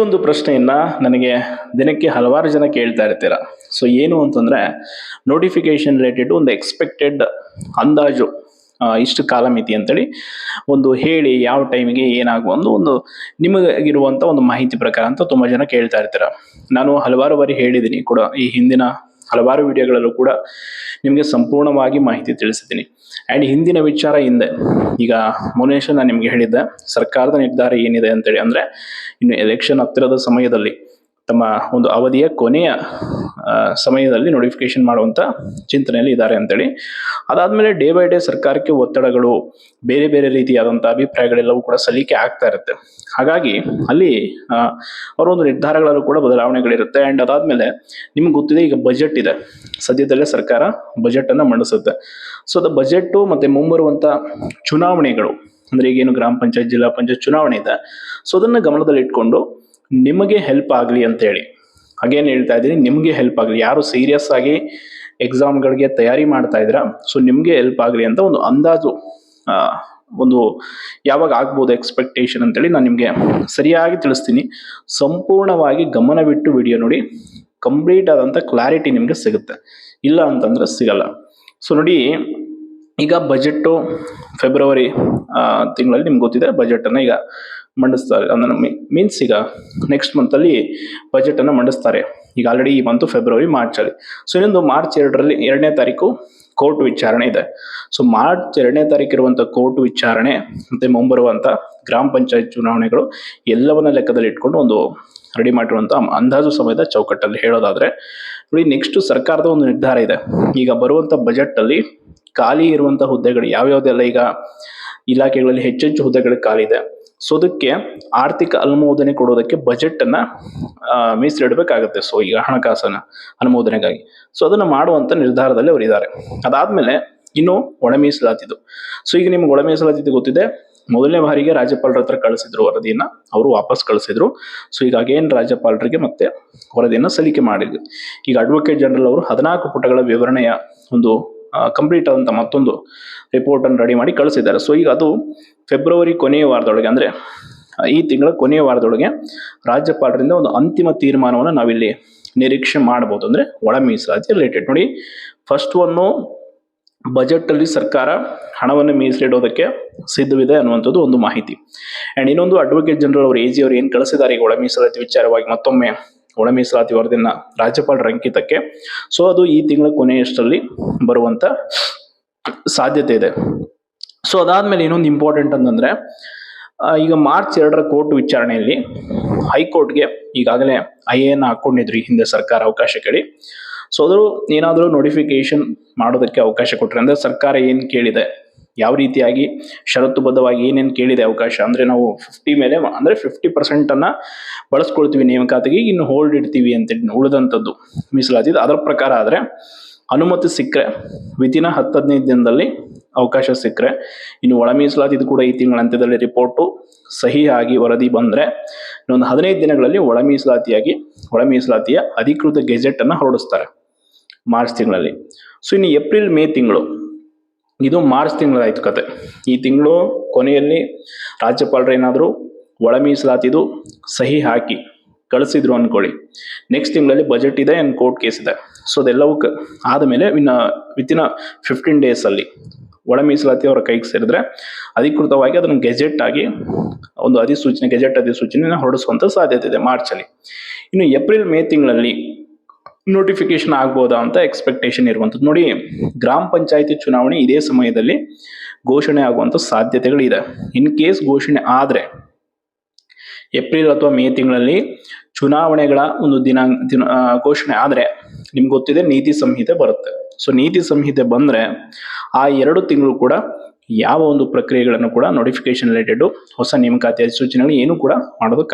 ಒಂದು ಪ್ರಶ್ನೆಯನ್ನ ನನಗೆ ದಿನಕ್ಕೆ ಹಲವಾರು ಜನ ಕೇಳ್ತಾ ಇರ್ತೀರ. ಸೊ ಏನು ಅಂತಂದ್ರೆ ನೋಟಿಫಿಕೇಶನ್ ರಿಲೇಟೆಡ್ ಒಂದು ಎಕ್ಸ್ಪೆಕ್ಟೆಡ್ ಅಂದಾಜು ಇಷ್ಟು ಕಾಲಮಿತಿ ಅಂತೇಳಿ ಒಂದು ಹೇಳಿ ಯಾವ ಟೈಮಿಗೆ ಏನಾಗುವ ಒಂದು ನಿಮಗಿರುವಂಥ ಒಂದು ಮಾಹಿತಿ ಪ್ರಕಾರ ಅಂತ ತುಂಬ ಜನ ಕೇಳ್ತಾ ಇರ್ತೀರ. ನಾನು ಹಲವಾರು ಬಾರಿ ಹೇಳಿದ್ದೀನಿ ಕೂಡ ಈ ಹಿಂದಿನ ಹಲವಾರು ವಿಡಿಯೋಗಳಲ್ಲೂ ಕೂಡ ನಿಮಗೆ ಸಂಪೂರ್ಣವಾಗಿ ಮಾಹಿತಿ ತಿಳಿಸಿದ್ದೀನಿ. ಆ್ಯಂಡ್ ಹಿಂದಿನ ವಿಚಾರ ಹಿಂದೆ ಈಗ ಮೊನ್ನೆ ನಾನು ನಿಮಗೆ ಹೇಳಿದ್ದೆ ಸರ್ಕಾರದ ನಿರ್ಧಾರ ಏನಿದೆ ಅಂತೇಳಿ, ಅಂದರೆ ಇನ್ನು ಎಲೆಕ್ಷನ್ ಹತ್ತಿರದ ಸಮಯದಲ್ಲಿ ತಮ್ಮ ಒಂದು ಅವಧಿಯ ಕೊನೆಯ ಸಮಯದಲ್ಲಿ ನೋಟಿಫಿಕೇಶನ್ ಮಾಡುವಂಥ ಚಿಂತನೆಯಲ್ಲಿ ಇದ್ದಾರೆ ಅಂತೇಳಿ. ಅದಾದಮೇಲೆ ಡೇ ಬೈ ಡೇ ಸರ್ಕಾರಕ್ಕೆ ಒತ್ತಡಗಳು, ಬೇರೆ ಬೇರೆ ರೀತಿಯಾದಂಥ ಅಭಿಪ್ರಾಯಗಳೆಲ್ಲವೂ ಕೂಡ ಸಲ್ಲಿಕೆ ಆಗ್ತಾ ಇರುತ್ತೆ. ಹಾಗಾಗಿ ಅಲ್ಲಿ ಅವರ ಒಂದು ನಿರ್ಧಾರಗಳಲ್ಲೂ ಕೂಡ ಬದಲಾವಣೆಗಳಿರುತ್ತೆ. ಆ್ಯಂಡ್ ಅದಾದಮೇಲೆ ನಿಮ್ಗೆ ಗೊತ್ತಿದೆ, ಈಗ ಬಜೆಟ್ ಇದೆ, ಸದ್ಯದಲ್ಲೇ ಸರ್ಕಾರ ಬಜೆಟನ್ನು ಮಂಡಿಸುತ್ತೆ. ಸೊ ಅದು ಬಜೆಟ್ಟು ಮತ್ತು ಮುಂಬರುವಂಥ ಚುನಾವಣೆಗಳು, ಅಂದರೆ ಈಗೇನು ಗ್ರಾಮ ಪಂಚಾಯತ್, ಜಿಲ್ಲಾ ಪಂಚಾಯತ್ ಚುನಾವಣೆ ಇದೆ, ಸೊ ಅದನ್ನು ಗಮನದಲ್ಲಿ ಇಟ್ಕೊಂಡು ನಿಮಗೆ ಹೆಲ್ಪ್ ಆಗಲಿ ಅಂತೇಳಿ ಹಾಗೇನು ಹೇಳ್ತಾ ಇದ್ದೀನಿ, ನಿಮಗೆ ಹೆಲ್ಪ್ ಆಗಲಿ, ಯಾರು ಸೀರಿಯಸ್ ಆಗಿ ಎಕ್ಸಾಮ್ಗಳಿಗೆ ತಯಾರಿ ಮಾಡ್ತಾ ಇದ್ದೀರಾ, ಸೊ ನಿಮಗೆ ಹೆಲ್ಪ್ ಆಗಲಿ ಅಂತ ಒಂದು ಅಂದಾಜು ಒಂದು ಯಾವಾಗ ಆಗ್ಬೋದು ಎಕ್ಸ್ಪೆಕ್ಟೇಷನ್ ಅಂತೇಳಿ ನಾನು ನಿಮಗೆ ಸರಿಯಾಗಿ ತಿಳಿಸ್ತೀನಿ. ಸಂಪೂರ್ಣವಾಗಿ ಗಮನವಿಟ್ಟು ವಿಡಿಯೋ ನೋಡಿ, ಕಂಪ್ಲೀಟ್ ಆದಂಥ ಕ್ಲಾರಿಟಿ ನಿಮಗೆ ಸಿಗುತ್ತೆ. ಇಲ್ಲ ಅಂತಂದರೆ ಸಿಗಲ್ಲ. ಸೊ ನೋಡಿ, ಈಗ ಬಜೆಟ್ಟು ಫೆಬ್ರವರಿ ತಿಂಗಳಲ್ಲಿ ನಿಮ್ಗೆ ಗೊತ್ತಿದೆ ಬಜೆಟನ್ನು ಈಗ ಮಂಡಿಸ್ತಾರೆ. ಅಂದರೆ ಮೀನ್ಸ್ ಈಗ ನೆಕ್ಸ್ಟ್ ಮಂತಲ್ಲಿ ಬಜೆಟನ್ನು ಮಂಡಿಸ್ತಾರೆ. ಈಗ ಆಲ್ರೆಡಿ ಈ ಮಂತು ಫೆಬ್ರವರಿ, ಮಾರ್ಚಲ್ಲಿ. ಸೊ ಇನ್ನೊಂದು ಮಾರ್ಚ್ 2ನೇ ತಾರೀಕು ಕೋರ್ಟ್ ವಿಚಾರಣೆ ಇದೆ. ಸೊ ಮಾರ್ಚ್ 2ನೇ ತಾರೀಕು ಇರುವಂಥ ಕೋರ್ಟ್ ವಿಚಾರಣೆ ಮತ್ತು ಮುಂಬರುವಂಥ ಗ್ರಾಮ ಪಂಚಾಯತ್ ಚುನಾವಣೆಗಳು ಎಲ್ಲವನ್ನ ಲೆಕ್ಕದಲ್ಲಿ ಇಟ್ಕೊಂಡು ಒಂದು ರೆಡಿ ಮಾಡಿರುವಂಥ ಅಂದಾಜು ಸಮಯದ ಚೌಕಟ್ಟಲ್ಲಿ ಹೇಳೋದಾದರೆ ನೋಡಿ, ನೆಕ್ಸ್ಟು ಸರ್ಕಾರದ ಒಂದು ನಿರ್ಧಾರ ಇದೆ. ಈಗ ಬರುವಂಥ ಬಜೆಟಲ್ಲಿ ಖಾಲಿ ಇರುವಂಥ ಹುದ್ದೆಗಳು ಯಾವ್ಯಾವುದೆಲ್ಲ, ಈಗ ಇಲಾಖೆಗಳಲ್ಲಿ ಹೆಚ್ಚೆಚ್ಚು ಹುದ್ದೆಗಳು ಖಾಲಿ ಇದೆ. ಸೊ ಅದಕ್ಕೆ ಆರ್ಥಿಕ ಅನುಮೋದನೆ ಕೊಡೋದಕ್ಕೆ ಬಜೆಟನ್ನು ಮೀಸಲಿಡಬೇಕಾಗುತ್ತೆ. ಸೊ ಈಗ ಹಣಕಾಸಿನ ಅನುಮೋದನೆಗಾಗಿ ಸೊ ಅದನ್ನು ಮಾಡುವಂಥ ನಿರ್ಧಾರದಲ್ಲಿ ಅವರಿದ್ದಾರೆ. ಅದಾದಮೇಲೆ ಇನ್ನು ಒಳ ಮೀಸಲಾತಿದು. ಸೊ ಈಗ ನಿಮ್ಗೆ ಒಳ ಮೀಸಲಾತಿದು ಗೊತ್ತಿದೆ, ಮೊದಲನೇ ಬಾರಿಗೆ ರಾಜ್ಯಪಾಲರ ಹತ್ರ ಕಳಿಸಿದ್ರು ವರದಿಯನ್ನು, ಅವರು ವಾಪಸ್ ಕಳಿಸಿದ್ರು. ಸೊ ಈಗ ಅಗೇನ್ ರಾಜ್ಯಪಾಲರಿಗೆ ಮತ್ತೆ ವರದಿಯನ್ನು ಸಲ್ಲಿಕೆ ಮಾಡಿದ್ರು. ಈಗ ಅಡ್ವೊಕೇಟ್ ಜನರಲ್ ಅವರು 14 ಪುಟಗಳ ವಿವರಣೆಯ ಒಂದು ಕಂಪ್ಲೀಟ್ ಆದಂಥ ಮತ್ತೊಂದು ರಿಪೋರ್ಟನ್ನು ರೆಡಿ ಮಾಡಿ ಕಳಿಸಿದ್ದಾರೆ. ಸೊ ಈಗ ಅದು ಫೆಬ್ರವರಿ ಕೊನೆಯ ವಾರದೊಳಗೆ, ಅಂದರೆ ಈ ತಿಂಗಳ ಕೊನೆಯ ವಾರದೊಳಗೆ ರಾಜ್ಯಪಾಲರಿಂದ ಒಂದು ಅಂತಿಮ ತೀರ್ಮಾನವನ್ನು ನಾವಿಲ್ಲಿ ನಿರೀಕ್ಷೆ ಮಾಡ್ಬೋದು. ಅಂದರೆ ಒಳ ಮೀಸಲಾತಿ ರಿಲೇಟೆಡ್ ನೋಡಿ, ಫಸ್ಟ್ ಒನ್ನು ಬಜೆಟಲ್ಲಿ ಸರ್ಕಾರ ಹಣವನ್ನು ಮೀಸಲಿಡೋದಕ್ಕೆ ಸಿದ್ಧವಿದೆ ಅನ್ನುವಂಥದ್ದು ಒಂದು ಮಾಹಿತಿ. ಆ್ಯಂಡ್ ಇನ್ನೊಂದು ಅಡ್ವೊಕೇಟ್ ಜನರಲ್ ಅವರು AG ಅವರು ಏನು ಕಳಿಸಿದ್ದಾರೆ ಈಗ ಒಳ ಮೀಸಲಾತಿ ವಿಚಾರವಾಗಿ ಮತ್ತೊಮ್ಮೆ ಒಳ ಮೀಸಲಾತಿ ವರದಿಯನ್ನು ರಾಜ್ಯಪಾಲರ ಅಂಕಿತಕ್ಕೆ. ಸೊ ಅದು ಈ ತಿಂಗಳ ಕೊನೆಯಷ್ಟರಲ್ಲಿ ಬರುವಂಥ ಸಾಧ್ಯತೆ ಇದೆ. ಸೊ ಅದಾದಮೇಲೆ ಇನ್ನೊಂದು ಇಂಪಾರ್ಟೆಂಟ್ ಅಂತಂದರೆ, ಈಗ ಮಾರ್ಚ್ 2ರ ಕೋರ್ಟ್ ವಿಚಾರಣೆಯಲ್ಲಿ ಹೈಕೋರ್ಟ್ಗೆ ಈಗಾಗಲೇ IA ಹಾಕ್ಕೊಂಡಿದ್ರು ಈ ಹಿಂದೆ ಸರ್ಕಾರ ಅವಕಾಶ ಕೇಳಿ. ಸೊ ಅದು ಏನಾದರೂ ನೋಟಿಫಿಕೇಶನ್ ಮಾಡೋದಕ್ಕೆ ಅವಕಾಶ ಕೊಟ್ಟರೆ, ಅಂದರೆ ಸರ್ಕಾರ ಏನು ಕೇಳಿದೆ, ಯಾವ ರೀತಿಯಾಗಿ ಷರತ್ತುಬದ್ಧವಾಗಿ ಏನೇನು ಕೇಳಿದೆ ಅವಕಾಶ, ಅಂದರೆ ನಾವು 50 ಮೇಲೆ ಅಂದರೆ 50% ಬಳಸ್ಕೊಳ್ತೀವಿ ನೇಮಕಾತಿಗೆ, ಇನ್ನು ಹೋಲ್ಡ್ ಇಡ್ತೀವಿ ಅಂತೇಳಿ ಉಳಿದಂಥದ್ದು ಮೀಸಲಾತಿ, ಅದರ ಪ್ರಕಾರ ಆದರೆ ಅನುಮತಿ ಸಿಕ್ಕರೆ ವಿತಿನ 10-15 ದಿನದಲ್ಲಿ ಅವಕಾಶ ಸಿಕ್ಕರೆ, ಇನ್ನು ಒಳ ಮೀಸಲಾತಿ ಇದು ಕೂಡ ಈ ತಿಂಗಳ ಅಂತ್ಯದಲ್ಲಿ ರಿಪೋರ್ಟು ಸಹಿ ಆಗಿ ವರದಿ ಬಂದರೆ ಇನ್ನೊಂದು 15 ದಿನಗಳಲ್ಲಿ ಒಳ ಮೀಸಲಾತಿಯ ಅಧಿಕೃತ ಗೆಜೆಟನ್ನು ಹೊರಡಿಸ್ತಾರೆ ಮಾರ್ಚ್ ತಿಂಗಳಲ್ಲಿ. ಸೊ ಇನ್ನು ಏಪ್ರಿಲ್ ಮೇ ತಿಂಗಳು, ಇದು ಮಾರ್ಚ್ ತಿಂಗಳಾಯಿತು ಕತೆ. ಈ ತಿಂಗಳು ಕೊನೆಯಲ್ಲಿ ರಾಜ್ಯಪಾಲರು ಏನಾದರೂ ಒಳ ಮೀಸಲಾತಿದು ಸಹಿ ಹಾಕಿ ಕಳಿಸಿದ್ರು ಅಂದ್ಕೊಳ್ಳಿ, ನೆಕ್ಸ್ಟ್ ತಿಂಗಳಲ್ಲಿ ಬಜೆಟ್ ಇದೆ ಆ್ಯಂಡ್ ಕೋರ್ಟ್ ಕೇಸ್ ಇದೆ. ಸೊ ಅದೆಲ್ಲವೂ ಆದಮೇಲೆ ವಿತಿನ 15 ಡೇಸಲ್ಲಿ ಒಳ ಮೀಸಲಾತಿ ಅವರ ಕೈಗೆ ಸೇರಿದ್ರೆ ಅಧಿಕೃತವಾಗಿ ಅದನ್ನು ಗೆಜೆಟ್ ಆಗಿ ಒಂದು ಗೆಜೆಟ್ ಅಧಿಸೂಚನೆಯನ್ನು ಹೊರಡಿಸುವಂಥ ಸಾಧ್ಯತೆ ಇದೆ ಮಾರ್ಚಲ್ಲಿ. ಇನ್ನು ಏಪ್ರಿಲ್ ಮೇ ತಿಂಗಳಲ್ಲಿ ನೋಟಿಫಿಕೇಶನ್ ಆಗ್ಬೋದಾ ಅಂತ ಎಕ್ಸ್ಪೆಕ್ಟೇಷನ್ ಇರುವಂಥದ್ದು. ನೋಡಿ, ಗ್ರಾಮ ಪಂಚಾಯತಿ ಚುನಾವಣೆ ಇದೇ ಸಮಯದಲ್ಲಿ ಘೋಷಣೆ ಆಗುವಂಥ ಸಾಧ್ಯತೆಗಳಿದೆ. ಇನ್ ಕೇಸ್ ಘೋಷಣೆ ಆದರೆ ಏಪ್ರಿಲ್ ಅಥವಾ ಮೇ ತಿಂಗಳಲ್ಲಿ ಚುನಾವಣೆಗಳ ಒಂದು ಘೋಷಣೆ ಆದರೆ ನಿಮ್ಗೆ ಗೊತ್ತಿದೆ ನೀತಿ ಸಂಹಿತೆ ಬರುತ್ತೆ. ಸೊ ನೀತಿ ಸಂಹಿತೆ ಬಂದರೆ ಆ 2 ತಿಂಗಳು ಕೂಡ ಯಾವ ಒಂದು ಪ್ರಕ್ರಿಯೆಗಳನ್ನು ಕೂಡ ನೋಟಿಫಿಕೇಶನ್ ರಿಲೇಟೆಡ್ ಹೊಸ ನೇಮಕಾತಿ ಅಧಿಸೂಚನೆಗಳು ಏನು ಕೂಡ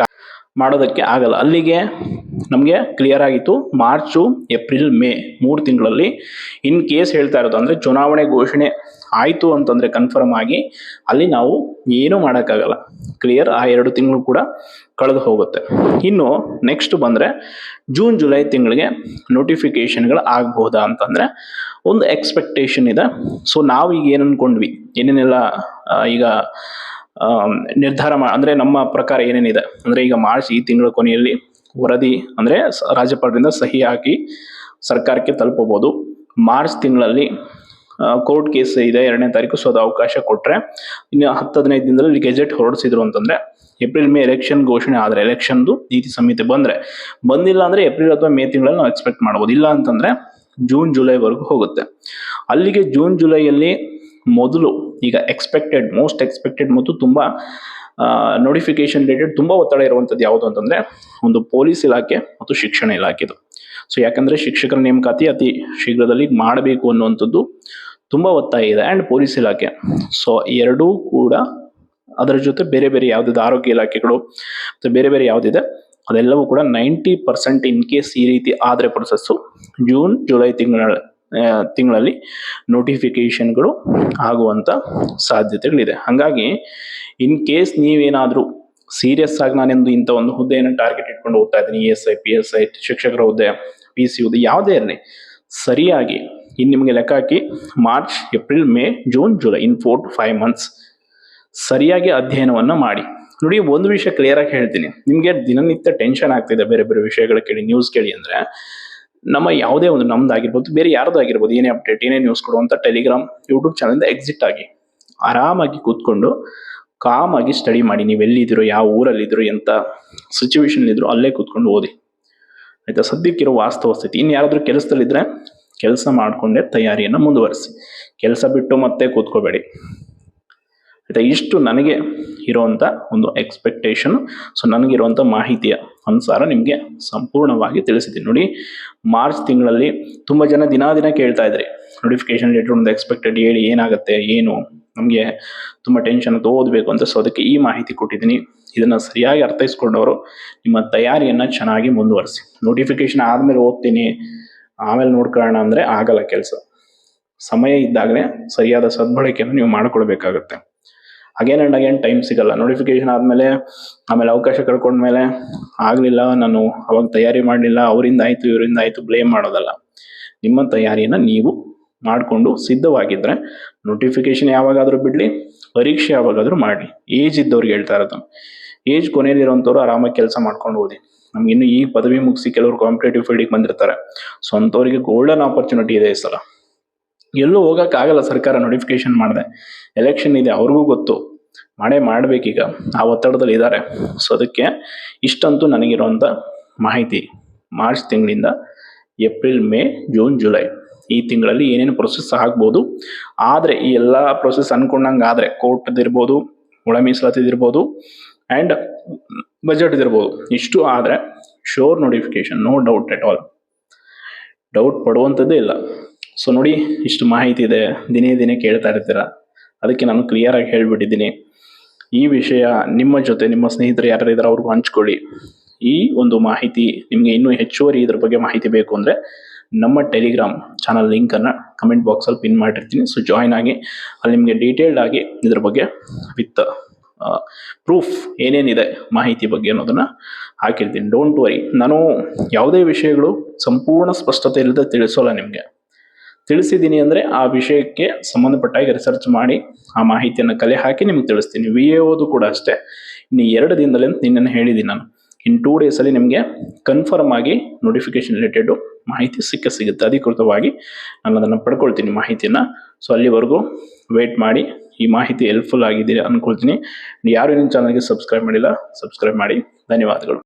ಮಾಡೋದಕ್ಕೆ ಆಗಲ್ಲ. ಅಲ್ಲಿಗೆ ನಮಗೆ ಕ್ಲಿಯರ್ ಆಗಿತ್ತು, ಮಾರ್ಚು ಏಪ್ರಿಲ್ ಮೇ 3 ತಿಂಗಳಲ್ಲಿ ಇನ್ ಕೇಸ್ ಹೇಳ್ತಾ ಇರೋದು, ಅಂದರೆ ಚುನಾವಣೆ ಘೋಷಣೆ ಆಯಿತು ಅಂತಂದರೆ ಕನ್ಫರ್ಮ್ ಆಗಿ ಅಲ್ಲಿ ನಾವು ಏನೂ ಮಾಡೋಕ್ಕಾಗಲ್ಲ, ಕ್ಲಿಯರ್. ಆ 2 ತಿಂಗಳು ಕೂಡ ಕಳೆದು ಹೋಗುತ್ತೆ. ಇನ್ನು ನೆಕ್ಸ್ಟ್ ಬಂದರೆ ಜೂನ್ ಜುಲೈ ತಿಂಗಳಿಗೆ ನೋಟಿಫಿಕೇಶನ್ಗಳು ಆಗಬಹುದಾ ಅಂತಂದರೆ ಒಂದು ಎಕ್ಸ್ಪೆಕ್ಟೇಷನ್ ಇದೆ. ಸೊ ನಾವು ಈಗ ಏನು ಅಂದ್ಕೊಂಡ್ವಿ, ಏನೇನೆಲ್ಲ ಈಗ ನಿರ್ಧಾರ ಅಂದರೆ ನಮ್ಮ ಪ್ರಕಾರ ಏನೇನಿದೆ ಅಂದರೆ ಈಗ ಮಾರ್ಚ್ ಈ ತಿಂಗಳ ಕೊನೆಯಲ್ಲಿ ವರದಿ ಅಂದರೆ ರಾಜ್ಯಪಾಲರಿಂದ ಸಹಿ ಹಾಕಿ ಸರ್ಕಾರಕ್ಕೆ ತಲುಪಬಹುದು. ಮಾರ್ಚ್ ತಿಂಗಳಲ್ಲಿ ಕೋರ್ಟ್ ಕೇಸ್ ಇದೆ 2ನೇ ತಾರೀಕು. ಸೊ ಅದು ಅವಕಾಶ ಕೊಟ್ಟರೆ ಇನ್ನು 10-15 ದಿನದಲ್ಲಿ ಗೆಜೆಟ್ ಹೊರಡಿಸಿದ್ರು ಅಂತಂದರೆ ಏಪ್ರಿಲ್ ಮೇ ಎಲೆಕ್ಷನ್ ಘೋಷಣೆ ಆದರೆ ಎಲೆಕ್ಷನ್ದು ನೀತಿ ಸಂಹಿತೆ ಬಂದಿಲ್ಲ ಅಂದರೆ ಏಪ್ರಿಲ್ ಅಥವಾ ಮೇ ತಿಂಗಳಲ್ಲಿ ನಾವು ಎಕ್ಸ್ಪೆಕ್ಟ್ ಮಾಡ್ಬೋದು. ಇಲ್ಲ ಅಂತಂದರೆ ಜೂನ್ ಜುಲೈವರೆಗೂ ಹೋಗುತ್ತೆ. ಅಲ್ಲಿಗೆ ಜೂನ್ ಜುಲೈಯಲ್ಲಿ ಮೊದಲು ಈಗ ಮೋಸ್ಟ್ ಎಕ್ಸ್ಪೆಕ್ಟೆಡ್ ಮತ್ತು ತುಂಬ ನೋಟಿಫಿಕೇಶನ್ ರಿಲೇಟೆಡ್ ತುಂಬ ಒತ್ತಡ ಇರುವಂಥದ್ದು ಯಾವುದು ಅಂತಂದರೆ ಒಂದು ಪೊಲೀಸ್ ಇಲಾಖೆ ಮತ್ತು ಶಿಕ್ಷಣ ಇಲಾಖೆದು. ಸೊ ಯಾಕಂದರೆ ಶಿಕ್ಷಕರ ನೇಮಕಾತಿ ಅತಿ ಶೀಘ್ರದಲ್ಲಿ ಮಾಡಬೇಕು ಅನ್ನುವಂಥದ್ದು ತುಂಬ ಒತ್ತಾಯ ಇದೆ. ಆ್ಯಂಡ್ ಪೊಲೀಸ್ ಇಲಾಖೆ, ಸೊ ಎರಡೂ ಕೂಡ ಅದರ ಜೊತೆ ಬೇರೆ ಬೇರೆ ಯಾವುದಿದೆ ಆರೋಗ್ಯ ಇಲಾಖೆಗಳು ಮತ್ತು ಬೇರೆ ಬೇರೆ ಯಾವುದಿದೆ ಅದೆಲ್ಲವೂ ಕೂಡ 90% ಇನ್ ಕೇಸ್ ಈ ರೀತಿ ಆದರೆ ಪ್ರೊಸೆಸ್ಸು ಜೂನ್ ಜುಲೈ ತಿಂಗಳಲ್ಲಿ ನೋಟಿಫಿಕೇಶನ್ಗಳು ಆಗುವಂಥ ಸಾಧ್ಯತೆಗಳಿದೆ. ಹಾಗಾಗಿ ಇನ್ ಕೇಸ್ ನೀವೇನಾದರೂ ಸೀರಿಯಸ್ ಆಗಿ ನಾನೆಂದು ಇಂಥ ಒಂದು ಹುದ್ದೆಯನ್ನು ಟಾರ್ಗೆಟ್ ಇಟ್ಕೊಂಡು ಹೋಗ್ತಾ ಇದ್ದೀನಿ, ESI PSI ಶಿಕ್ಷಕರ ಹುದ್ದೆ PC ಹುದ್ದೆ ಯಾವುದೇ ಇರಲಿ, ಸರಿಯಾಗಿ ಇನ್ನು ನಿಮಗೆ ಲೆಕ್ಕ ಹಾಕಿ March April May June July in 4 to 5 months ಸರಿಯಾಗಿ ಅಧ್ಯಯನವನ್ನು ಮಾಡಿ. ನೋಡಿ, ಒಂದು ವಿಷಯ ಕ್ಲಿಯರ್ ಆಗಿ ಹೇಳ್ತೀನಿ, ನಿಮಗೆ ದಿನನಿತ್ಯ ಟೆನ್ಷನ್ ಆಗ್ತಿದೆ ಬೇರೆ ಬೇರೆ ವಿಷಯಗಳ ಕೇಳಿ, ನ್ಯೂಸ್ ಕೇಳಿ ಅಂದರೆ ನಮ್ಮ ಯಾವುದೇ ಒಂದು ನಮ್ದಾಗಿರ್ಬೋದು ಬೇರೆ ಯಾರ್ದಾಗಿರ್ಬೋದು ಏನೇ ಅಪ್ಡೇಟ್ ಏನೇ ನ್ಯೂಸ್ ಕೊಡುವಂಥ ಟೆಲಿಗ್ರಾಮ್ ಯೂಟ್ಯೂಬ್ ಚಾನಲಿಂದ ಎಕ್ಸಿಟ್ ಆಗಿ ಆರಾಮಾಗಿ ಕೂತ್ಕೊಂಡು ಕಾಮಾಗಿ ಸ್ಟಡಿ ಮಾಡಿ. ನೀವು ಎಲ್ಲಿದ್ದೀರೋ, ಯಾವ ಊರಲ್ಲಿದ್ದೀರೋ, ಎಂಥ ಸಿಚುವೇಶನ್ಲಿದ್ರು ಅಲ್ಲೇ ಕೂತ್ಕೊಂಡು ಓದಿ, ಆಯಿತಾ. ಸದ್ಯಕ್ಕಿರೋ ವಾಸ್ತವ ಸ್ಥಿತಿ. ಇನ್ನು ಯಾರಾದರೂ ಕೆಲಸದಲ್ಲಿದ್ದರೆ ಕೆಲಸ ಮಾಡಿಕೊಂಡೇ ತಯಾರಿಯನ್ನು ಮುಂದುವರಿಸಿ, ಕೆಲಸ ಬಿಟ್ಟು ಮತ್ತೆ ಕೂತ್ಕೋಬೇಡಿ, ಆಯಿತಾ. ಇಷ್ಟು ನನಗೆ ಇರೋವಂಥ ಒಂದು ಎಕ್ಸ್ಪೆಕ್ಟೇಷನ್. ಸೊ ನನಗಿರುವಂಥ ಮಾಹಿತಿಯ ಅನುಸಾರ ನಿಮಗೆ ಸಂಪೂರ್ಣವಾಗಿ ತಿಳಿಸಿದ್ದೀನಿ. ನೋಡಿ, ಮಾರ್ಚ್ ತಿಂಗಳಲ್ಲಿ ತುಂಬ ಜನ ದಿನ ಕೇಳ್ತಾ ಇದ್ರಿ ನೋಟಿಫಿಕೇಶನ್ ರಿಲೇಟೆಡ್ ಒಂದು ಎಕ್ಸ್ಪೆಕ್ಟೆಡ್ ಹೇಳಿ, ಏನಾಗುತ್ತೆ ಏನು, ನಮಗೆ ತುಂಬ ಟೆನ್ಷನ್ ಓದಬೇಕು ಅಂತ. ಸೊ ಅದಕ್ಕೆ ಈ ಮಾಹಿತಿ ಕೊಟ್ಟಿದ್ದೀನಿ. ಇದನ್ನು ಸರಿಯಾಗಿ ಅರ್ಥೈಸ್ಕೊಂಡವರು ನಿಮ್ಮ ತಯಾರಿಯನ್ನು ಚೆನ್ನಾಗಿ ಮುಂದುವರಿಸಿ. ನೋಟಿಫಿಕೇಶನ್ ಆದಮೇಲೆ ಓದ್ತೀನಿ ಆಮೇಲೆ ನೋಡ್ಕೊಳ್ಳೋಣ ಅಂದರೆ ಆಗಲ್ಲ. ಕೆಲಸ ಸಮಯ ಇದ್ದಾಗಲೇ ಸರಿಯಾದ ಸದ್ಬಳಕೆಯನ್ನು ನೀವು ಮಾಡಿಕೊಳ್ಬೇಕಾಗತ್ತೆ. ಅಗೇನ್ ಆ್ಯಂಡ್ ಅಗೇನ್ ಟೈಮ್ ಸಿಗಲ್ಲ. ನೋಟಿಫಿಕೇಶನ್ ಆದಮೇಲೆ ಆಮೇಲೆ ಅವಕಾಶ ಕಳ್ಕೊಂಡ್ಮೇಲೆ ಆಗಲಿಲ್ಲ, ನಾನು ಅವಾಗ ತಯಾರಿ ಮಾಡಲಿಲ್ಲ, ಅವರಿಂದ ಆಯಿತು ಇವರಿಂದ ಆಯಿತು ಬ್ಲೇಮ್ ಮಾಡೋದಲ್ಲ. ನಿಮ್ಮ ತಯಾರಿಯನ್ನು ನೀವು ಮಾಡಿಕೊಂಡು ಸಿದ್ಧವಾಗಿದ್ದರೆ ನೋಟಿಫಿಕೇಶನ್ ಯಾವಾಗಾದರೂ ಬಿಡಲಿ, ಪರೀಕ್ಷೆ ಯಾವಾಗಾದರೂ ಮಾಡಿ. ಏಜ್ ಇದ್ದವ್ರಿಗೆ ಹೇಳ್ತಾ ಇರೋದು, ಏಜ್ ಕೊನೆಯಲ್ಲಿರೋಂಥವ್ರು ಆರಾಮಾಗಿ ಕೆಲಸ ಮಾಡ್ಕೊಂಡು ಓದಿ. ನಮ್ಗೆ ಇನ್ನು ಈಗ ಪದವಿ ಮುಗಿಸಿ ಕೆಲವರು ಕಾಂಪಿಟೇಟಿವ್ ಫೀಲ್ಡಿಗೆ ಬಂದಿರ್ತಾರೆ. ಸೊ ಅಂಥವ್ರಿಗೆ ಗೋಲ್ಡನ್ ಆಪರ್ಚುನಿಟಿ ಇದೆ ಈ ಸಲ. ಎಲ್ಲೂ ಹೋಗೋಕ್ಕಾಗಲ್ಲ, ಸರ್ಕಾರ ನೋಟಿಫಿಕೇಶನ್ ಮಾಡಿದೆ, ಎಲೆಕ್ಷನ್ ಇದೆ, ಅವ್ರಿಗೂ ಗೊತ್ತು, ಮಾಡಬೇಕೀಗ, ಆ ಒತ್ತಡದಲ್ಲಿ ಇದ್ದಾರೆ. ಸೊ ಅದಕ್ಕೆ ಇಷ್ಟಂತೂ ನನಗಿರುವಂಥ ಮಾಹಿತಿ. ಮಾರ್ಚ್ ತಿಂಗಳಿಂದ ಏಪ್ರಿಲ್ ಮೇ ಜೂನ್ ಜುಲೈ ಈ ತಿಂಗಳಲ್ಲಿ ಏನೇನು ಪ್ರೊಸೆಸ್ ಆಗ್ಬೋದು. ಆದರೆ ಈ ಎಲ್ಲ ಪ್ರೊಸೆಸ್ ಅನ್ಕೊಂಡಂಗೆ ಆದರೆ ಕೋರ್ಟ್ದಿರ್ಬೋದು, ಒಳ ಮೀಸಲಾತಿದಿರ್ಬೋದು ಆ್ಯಂಡ್ ಬಜೆಟ್ದಿರ್ಬೋದು, ಇಷ್ಟು ಆದರೆ sure notification, no doubt at all, doubt ಪಡುವಂಥದ್ದೇ ಇಲ್ಲ. ಸೊ ನೋಡಿ, ಇಷ್ಟು ಮಾಹಿತಿ ಇದೆ, ದಿನೇ ಕೇಳ್ತಾ ಇರ್ತೀರ, ಅದಕ್ಕೆ ನಾನು ಕ್ಲಿಯರಾಗಿ ಹೇಳಿಬಿಟ್ಟಿದ್ದೀನಿ. ಈ ವಿಷಯ ನಿಮ್ಮ ಜೊತೆ ನಿಮ್ಮ ಸ್ನೇಹಿತರು ಯಾರು ಇದ್ದಾರೆ ಅವ್ರಿಗೂ ಹಂಚ್ಕೊಳ್ಳಿ. ಈ ಒಂದು ಮಾಹಿತಿ ನಿಮಗೆ ಇನ್ನೂ ಹೆಚ್ಚುವರಿ ಇದ್ರ ಬಗ್ಗೆ ಮಾಹಿತಿ ಬೇಕು ಅಂದರೆ ನಮ್ಮ ಟೆಲಿಗ್ರಾಮ್ ಚಾನಲ್ ಲಿಂಕನ್ನು ಕಮೆಂಟ್ ಬಾಕ್ಸಲ್ಲಿ ಪಿನ್ ಮಾಡಿರ್ತೀನಿ. ಸೊ ಜಾಯ್ನ್ ಆಗಿ, ಅಲ್ಲಿ ನಿಮಗೆ ಡೀಟೇಲ್ಡ್ ಆಗಿ ಇದ್ರ ಬಗ್ಗೆ ವಿತ್ ಪ್ರೂಫ್ ಏನೇನಿದೆ ಮಾಹಿತಿ ಬಗ್ಗೆ ಅನ್ನೋದನ್ನು ಹಾಕಿರ್ತೀನಿ. ಡೋಂಟ್ ವರಿ, ನಾನು ಯಾವುದೇ ವಿಷಯಗಳು ಸಂಪೂರ್ಣ ಸ್ಪಷ್ಟತೆ ಇಲ್ಲದೆ ತಿಳಿಸೋಲ್ಲ. ನಿಮಗೆ ತಿಳಿಸಿದ್ದೀನಿ ಅಂದರೆ ಆ ವಿಷಯಕ್ಕೆ ಸಂಬಂಧಪಟ್ಟಾಗಿ ರಿಸರ್ಚ್ ಮಾಡಿ ಆ ಮಾಹಿತಿಯನ್ನು ಕಲೆ ಹಾಕಿ ನಿಮ್ಗೆ ತಿಳಿಸ್ತೀನಿ. VAOದು ಕೂಡ ಅಷ್ಟೇ, ಇನ್ನು 2 ದಿನದಲ್ಲಿ ಅಂತ ನಿನ್ನನ್ನು ಹೇಳಿದ್ದೀನಿ ನಾನು. ಇನ್ 2 ಡೇಸಲ್ಲಿ ನಿಮಗೆ ಕನ್ಫರ್ಮ್ ಆಗಿ ನೋಟಿಫಿಕೇಶನ್ ರಿಲೇಟೆಡು ಮಾಹಿತಿ ಸಿಗುತ್ತೆ. ಅಧಿಕೃತವಾಗಿ ನಾನು ಅದನ್ನು ಪಡ್ಕೊಳ್ತೀನಿ ಮಾಹಿತಿಯನ್ನು. ಸೊ ಅಲ್ಲಿವರೆಗೂ ವೇಟ್ ಮಾಡಿ. ಈ ಮಾಹಿತಿ ಹೆಲ್ಪ್ಫುಲ್ ಆಗಿದೆ ಅಂದ್ಕೊಳ್ತೀನಿ. ಯಾರು ನಿಮ್ಮ ಚಾನಲ್ಗೆ ಸಬ್ಸ್ಕ್ರೈಬ್ ಮಾಡಿಲ್ಲ, ಸಬ್ಸ್ಕ್ರೈಬ್ ಮಾಡಿ. ಧನ್ಯವಾದಗಳು.